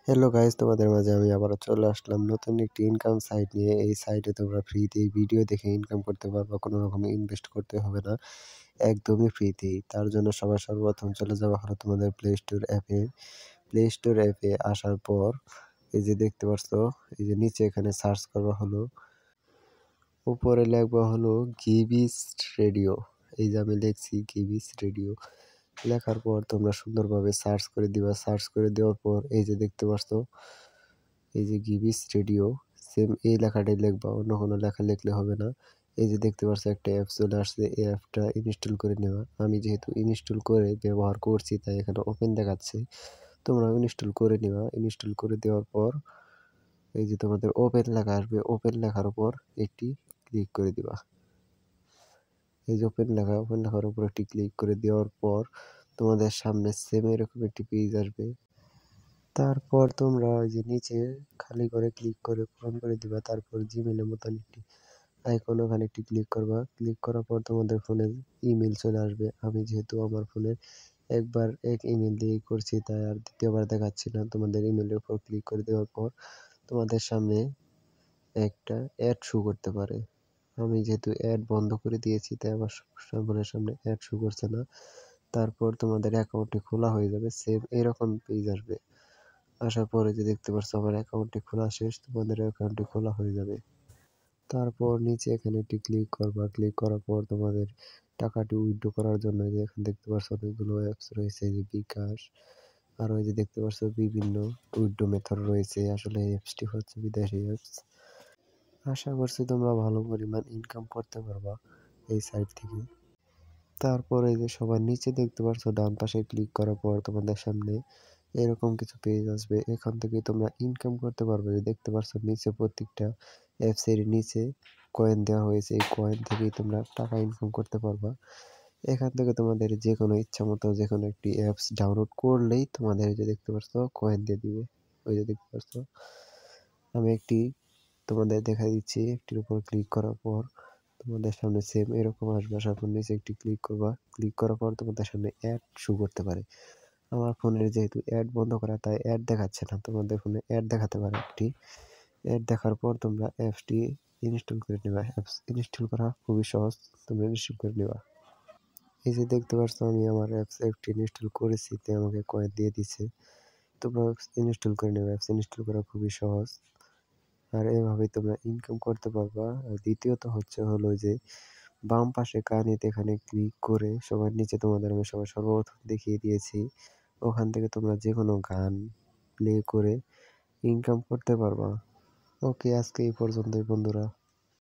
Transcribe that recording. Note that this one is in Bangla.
হ্যালো গাইস, তোমাদের মাঝে আমি আবারও চলে আসলাম নতুন একটি ইনকাম সাইট নিয়ে। এই সাইটে তোমরা ফ্রিতেই ভিডিও দেখে ইনকাম করতে পারবা, কোনো রকম ইনভেস্ট করতে হবে না, একদমই ফ্রিতেই। তার জন্য সবার সর্বপ্রথম চলে যাওয়া হলো তোমাদের প্লে স্টোর অ্যাপে আসার পর এই যে দেখতে পাচ্ছ, এই যে নিচে এখানে সার্চ করবা হলো, উপরে লেখবা হলো গিবিস রেডিও। এই যে আমি লিখছি গিবিস রেডিও, লেখার পর তোমরা সুন্দরভাবে সার্চ করে দিবা। সার্চ করে দেওয়ার পর এই যে দেখতে পাচ্ছ, এই যে গিবিস রেডিও, সেম এই লেখাটাই লিখবা, অন্য কোনো লেখা লিখলে হবে না। এই যে দেখতে পাচ্ছ একটা অ্যাপ চলে আসছে, এই অ্যাপটা ইনস্টল করে নেওয়া। আমি যেহেতু ইনস্টল করে ব্যবহার করছি তাই এখানে ওপেন দেখাচ্ছে, তোমরা ইনস্টল করে নেওয়া। ইনস্টল করে দেওয়ার পর এই যে তোমাদের ওপেন লেখা আসবে, ওপেন লেখার উপর একটি ক্লিক করে দিবা। এই যে ওপেন লেখার উপর একটি ক্লিক করে দেওয়ার পর তোমাদের সামনে সেম এরকম একটি পেজ আসবে। তারপর তোমরা ওই যে নিচে খালি করে ক্লিক করে পূরণ করে দিবা। তারপর জিমেলের মতন একটি আইকন, ওখানে একটি ক্লিক করবা। ক্লিক করার পর তোমাদের ফোনে ইমেল চলে আসবে। আমি যেহেতু আমার ফোনে একবার এক ইমেল দিয়েই করছি তাই আর দ্বিতীয়বার দেখাচ্ছি না। তোমাদের ইমেলের উপর ক্লিক করে দেওয়ার পর তোমাদের সামনে একটা অ্যাড শো করতে পারে। আমি যেহেতু অ্যাড বন্ধ করে দিয়েছি তাই আমার ফোনের সামনে অ্যাড শো করছে না। তারপর তোমাদের অ্যাকাউন্টটি খোলা হয়ে যাবে, সেম এরকম পেজ আসবে। আসার পরে যে দেখতে পাচ্ছ আমার অ্যাকাউন্টটি খোলা শেষ, তোমাদের অ্যাকাউন্টটি খোলা হয়ে যাবে। তারপর নিচে এখানে একটি ক্লিক করবা। ক্লিক করার পর তোমাদের টাকাটি উইথড্র করার জন্য যে এখানে দেখতে পাচ্ছ অনেকগুলো অ্যাপস রয়েছে, যে বিকাশ, আর ওই যে দেখতে পাচ্ছ বিভিন্ন উইথড্র মেথড রয়েছে। আসলে এই অ্যাপসটি হচ্ছে বিদেশি অ্যাপস। আশা করছি তোমরা ভালো পরিমাণ ইনকাম করতে পারবা এই সাইট থেকে। তারপর এই যে সবার নিচে দেখতে পাচ্ছ ডান পাশে ক্লিক করার পর তোমাদের সামনে এরকম কিছু পেজ আসবে। এখান থেকে তোমরা ইনকাম করতে পারবে। যে দেখতে পাচ্ছ নিচে প্রত্যেকটা অ্যাপস এর নিচে কয়েন দেওয়া হয়েছে, এই কয়েন থেকেই তোমরা টাকা ইনকাম করতে পারবা। এখান থেকে তোমাদের যে কোনো ইচ্ছা মতো যে কোনো একটি অ্যাপস ডাউনলোড করলেই তোমাদের এই যে দেখতে পাচ্ছ কয়েন দিয়ে দিবে। ওই যে দেখতে পাচ্ছ, আমি একটি তোমাদের দেখাই দিচ্ছি। একটির উপর ক্লিক করার পর তোমাদের সামনে সেম এরকম আসবে। আসার পর নিচে একটি ক্লিক করবা। ক্লিক করার পর তোমাদের সামনে অ্যাড শো করতে পারে। আমার ফোনের যেহেতু অ্যাড বন্ধ করা তাই অ্যাড দেখাচ্ছে না, তোমাদের ফোনে অ্যাড দেখাতে পারে একটি। অ্যাড দেখার পর তোমরা অ্যাপসটি ইনস্টল করে নেবা। অ্যাপস ইনস্টল করা খুবই সহজ, তোমরা ইনস্টল করে নেবা। এই যে দেখতে পাচ্ছ আমি আমার অ্যাপস একটি ইনস্টল করেছি, তাই আমাকে কয়েন দিয়ে দিছে। তোমরা অ্যাপস ইনস্টল করে নেবে। অ্যাপস ইনস্টল করা খুবই সহজ, আর এভাবেই তোমরা ইনকাম করতে পারবা। আর দ্বিতীয়ত হলো যে বাম পাশে কানেতে এখানে ক্লিক করে সবার নিচে তোমাদের আমি সবার সর্বপ্রথম দেখিয়ে দিয়েছি, ওখান থেকে তোমরা যে কোনো গান প্লে করে ইনকাম করতে পারবা। ওকে, আজকে এই পর্যন্তই বন্ধুরা।